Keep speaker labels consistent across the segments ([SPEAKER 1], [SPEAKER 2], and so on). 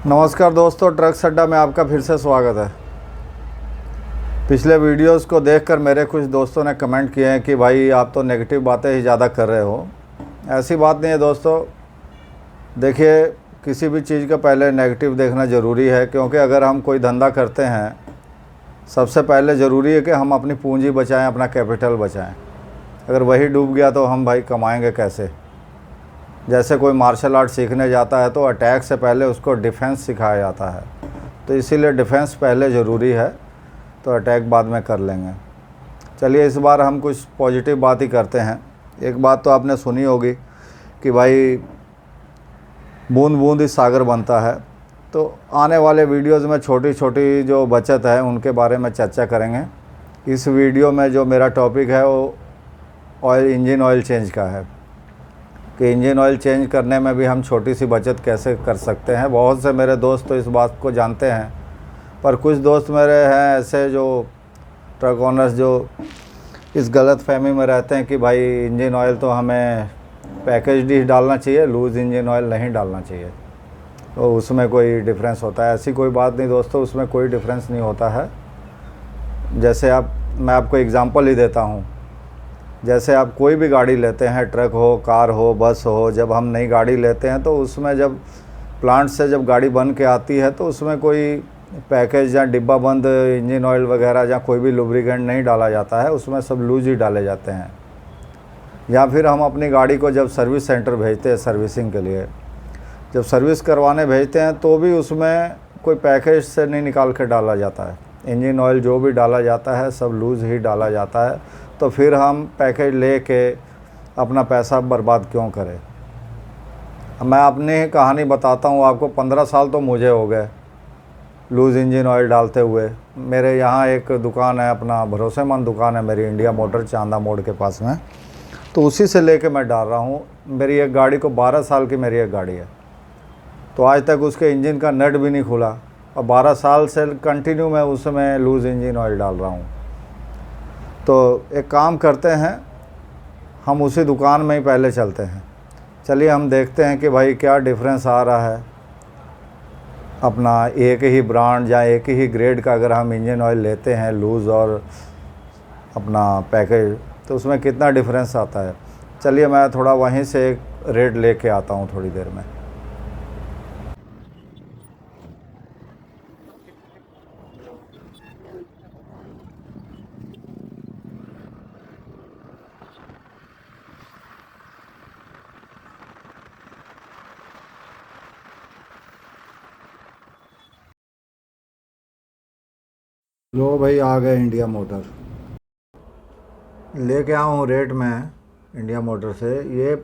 [SPEAKER 1] नमस्कार दोस्तों, ट्रक अड्डा में आपका फिर से स्वागत है। पिछले वीडियोस को देखकर मेरे कुछ दोस्तों ने कमेंट किए हैं कि भाई आप तो नेगेटिव बातें ही ज़्यादा कर रहे हो। ऐसी बात नहीं है दोस्तों। देखिए, किसी भी चीज़ का पहले नेगेटिव देखना ज़रूरी है, क्योंकि अगर हम कोई धंधा करते हैं, सबसे पहले ज़रूरी है कि हम अपनी पूंजी बचाएं, अपना कैपिटल बचाएं। अगर वही डूब गया तो हम भाई कमाएंगे कैसे। जैसे कोई मार्शल आर्ट सीखने जाता है तो अटैक से पहले उसको डिफेंस सिखाया जाता है, तो इसीलिए डिफेंस पहले ज़रूरी है, तो अटैक बाद में कर लेंगे। चलिए, इस बार हम कुछ पॉजिटिव बात ही करते हैं। एक बात तो आपने सुनी होगी कि भाई बूंद बूंद ही सागर बनता है। तो आने वाले वीडियोज़ में छोटी छोटी जो बचत है उनके बारे में चर्चा करेंगे। इस वीडियो में जो मेरा टॉपिक है वो इंजन ऑयल चेंज का है कि इंजन ऑयल चेंज करने में भी हम छोटी सी बचत कैसे कर सकते हैं। बहुत से मेरे दोस्त तो इस बात को जानते हैं, पर कुछ दोस्त मेरे हैं ऐसे जो ट्रक ओनर्स जो इस गलत फहमी में रहते हैं कि भाई इंजन ऑयल तो हमें पैकेज ही डालना चाहिए, लूज़ इंजन ऑयल नहीं डालना चाहिए, तो उसमें कोई डिफरेंस होता है। ऐसी कोई बात नहीं दोस्तों, उसमें कोई डिफरेंस नहीं होता है। जैसे मैं आपको एग्ज़ाम्पल ही देता हूँ। जैसे आप कोई भी गाड़ी लेते हैं, ट्रक हो, कार हो, बस हो, जब हम नई गाड़ी लेते हैं तो उसमें जब प्लांट से जब गाड़ी बन के आती है तो उसमें कोई पैकेज या डिब्बा बंद इंजन ऑयल वगैरह या कोई भी लुब्रिकेंट नहीं डाला जाता है, उसमें सब लूज ही डाले जाते हैं। या फिर हम अपनी गाड़ी को जब सर्विस सेंटर भेजते हैं सर्विसिंग के लिए, जब सर्विस करवाने भेजते हैं तो भी उसमें कोई पैकेज से नहीं निकाल के डाला जाता है। इंजन ऑयल जो भी डाला जाता है सब लूज़ ही डाला जाता है। तो फिर हम पैकेज लेके अपना पैसा बर्बाद क्यों करें। मैं अपनी कहानी बताता हूँ आपको। 15 साल तो मुझे हो गए लूज़ इंजन ऑयल डालते हुए। मेरे यहाँ एक दुकान है, अपना भरोसेमंद दुकान है मेरी, इंडिया मोटर, चांदा मोड़ के पास में, तो उसी से लेके मैं डाल रहा हूँ। मेरी एक गाड़ी को 12 साल की मेरी एक गाड़ी है, तो आज तक उसके इंजन का नट भी नहीं खुला, और 12 साल से कंटिन्यू मैं उसमें लूज़ इंजन ऑयल डाल रहा हूँ। तो एक काम करते हैं, हम उसी दुकान में ही पहले चलते हैं। चलिए हम देखते हैं कि भाई क्या डिफरेंस आ रहा है। अपना एक ही ब्रांड या एक ही ग्रेड का अगर हम इंजन ऑयल लेते हैं, लूज़ और अपना पैकेज, तो उसमें कितना डिफरेंस आता है। चलिए मैं थोड़ा वहीं से एक रेट लेके आता हूँ थोड़ी देर में। लो भाई, आ गए इंडिया मोटर। लेके आया हूँ रेट में इंडिया मोटर से। ये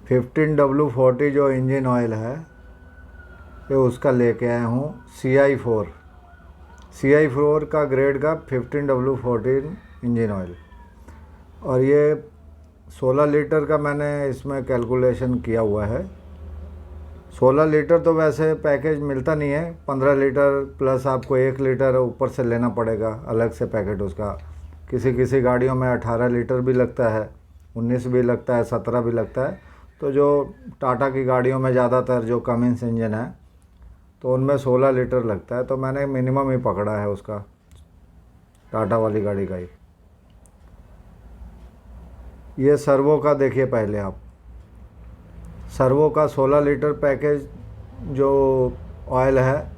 [SPEAKER 1] 15W40 जो इंजन ऑयल है, ये उसका लेके आया हूँ। CI4 का ग्रेड का 15W14 इंजन ऑयल। और ये 16 लीटर का मैंने इसमें कैलकुलेशन किया हुआ है। 16 लीटर तो वैसे पैकेज मिलता नहीं है, 15 लीटर प्लस आपको 1 लीटर ऊपर से लेना पड़ेगा अलग से पैकेट उसका। किसी किसी गाड़ियों में 18 लीटर भी लगता है, 19 भी लगता है, 17 भी लगता है। तो जो टाटा की गाड़ियों में ज़्यादातर जो कमिंस इंजन है तो उनमें 16 लीटर लगता है, तो मैंने मिनिमम ही पकड़ा है उसका, टाटा वाली गाड़ी का ही। ये सर्वो का देखिए पहले आप। सर्वो का 16 लीटर पैकेज जो ऑयल है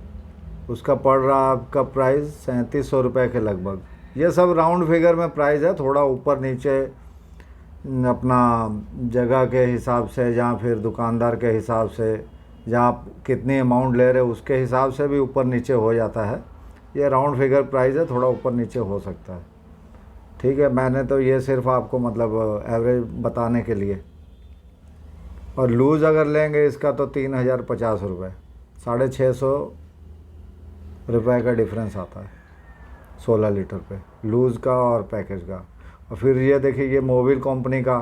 [SPEAKER 1] उसका पड़ रहा आपका प्राइस 3700 रुपये के लगभग। ये सब राउंड फिगर में प्राइस है, थोड़ा ऊपर नीचे अपना जगह के हिसाब से या फिर दुकानदार के हिसाब से, या आप कितनी अमाउंट ले रहे हो उसके हिसाब से भी ऊपर नीचे हो जाता है। ये राउंड फिगर प्राइस है, थोड़ा ऊपर नीचे हो सकता है। ठीक है, मैंने तो ये सिर्फ आपको मतलब एवरेज बताने के लिए। और लूज़ अगर लेंगे इसका तो 3050 रुपये, 650 रुपये का डिफरेंस आता है 16 लीटर पे, लूज़ का और पैकेज का। और फिर ये देखिए, ये मोबिल कंपनी का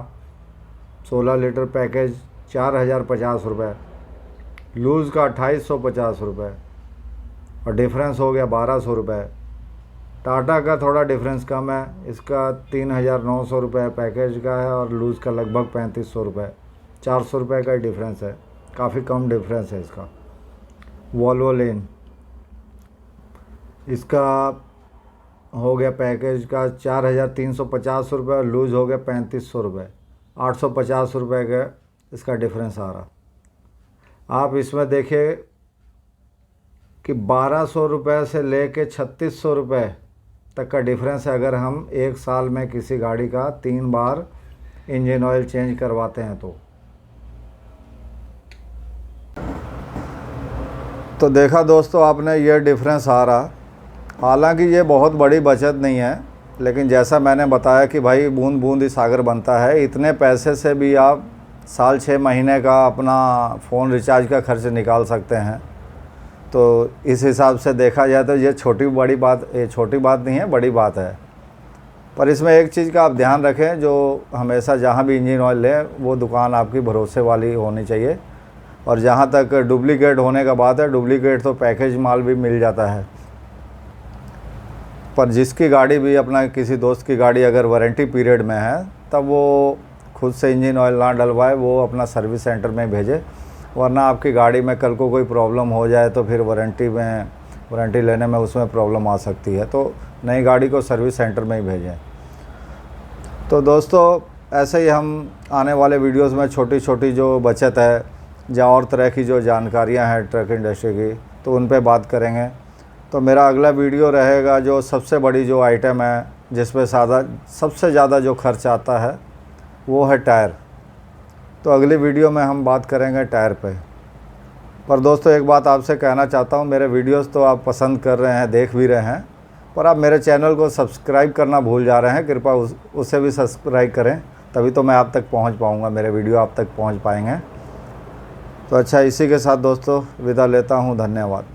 [SPEAKER 1] 16 लीटर पैकेज 4050 रुपये, लूज़ का 2850 रुपये, और डिफरेंस हो गया 1200 रुपये। टाटा का थोड़ा डिफरेंस कम है, इसका 3900 रुपये पैकेज का है और लूज़ का लगभग 3500 रुपये, 400 रुपये का ही डिफरेंस है। काफ़ी कम डिफरेंस है इसका। वॉल्वो लेन, इसका हो गया पैकेज का 4,350 रुपये और लूज़ हो गया 3,500 रुपये, 850 रुपये का इसका डिफरेंस आ रहा। आप इसमें देखिए कि 1,200 रुपये से लेके 3,600 रुपये तक का डिफरेंस है अगर हम एक साल में किसी गाड़ी का 3 बार इंजन ऑयल चेंज करवाते हैं तो देखा दोस्तों आपने, ये डिफरेंस आ रहा। हालांकि ये बहुत बड़ी बचत नहीं है, लेकिन जैसा मैंने बताया कि भाई बूंद बूंद ही सागर बनता है। इतने पैसे से भी आप साल 6 महीने का अपना फ़ोन रिचार्ज का खर्च निकाल सकते हैं। तो इस हिसाब से देखा जाए तो ये छोटी बात नहीं है, बड़ी बात है। पर इसमें एक चीज़ का आप ध्यान रखें, जो हमेशा जहाँ भी इंजन ऑयल लें वो दुकान आपकी भरोसे वाली होनी चाहिए। और जहाँ तक डुप्लीकेट होने का बात है, डुप्लीकेट तो पैकेज माल भी मिल जाता है। पर जिसकी गाड़ी भी, अपना किसी दोस्त की गाड़ी अगर वारंटी पीरियड में है, तब वो खुद से इंजन ऑयल ना डलवाए, वो अपना सर्विस सेंटर में भेजे। वरना आपकी गाड़ी में कल को कोई प्रॉब्लम हो जाए तो फिर वारंटी लेने में उसमें प्रॉब्लम आ सकती है। तो नई गाड़ी को सर्विस सेंटर में ही भेजें। तो दोस्तों ऐसे ही हम आने वाले वीडियोस में छोटी छोटी जो बचत है या और तरह की जो जानकारियां हैं ट्रक इंडस्ट्री की, तो उन पे बात करेंगे। तो मेरा अगला वीडियो रहेगा जो सबसे बड़ी जो आइटम है, जिस पे सबसे ज़्यादा जो खर्च आता है, वो है टायर। तो अगली वीडियो में हम बात करेंगे टायर पे। पर दोस्तों एक बात आपसे कहना चाहता हूँ, मेरे वीडियोस तो आप पसंद कर रहे हैं, देख भी रहे हैं, पर आप मेरे चैनल को सब्सक्राइब करना भूल जा रहे हैं। कृपया उसे भी सब्सक्राइब करें, तभी तो मैं आप तक पहुँच पाऊँगा, मेरे वीडियो आप तक पहुँच पाएंगे। तो अच्छा, इसी के साथ दोस्तों विदा लेता हूँ। धन्यवाद।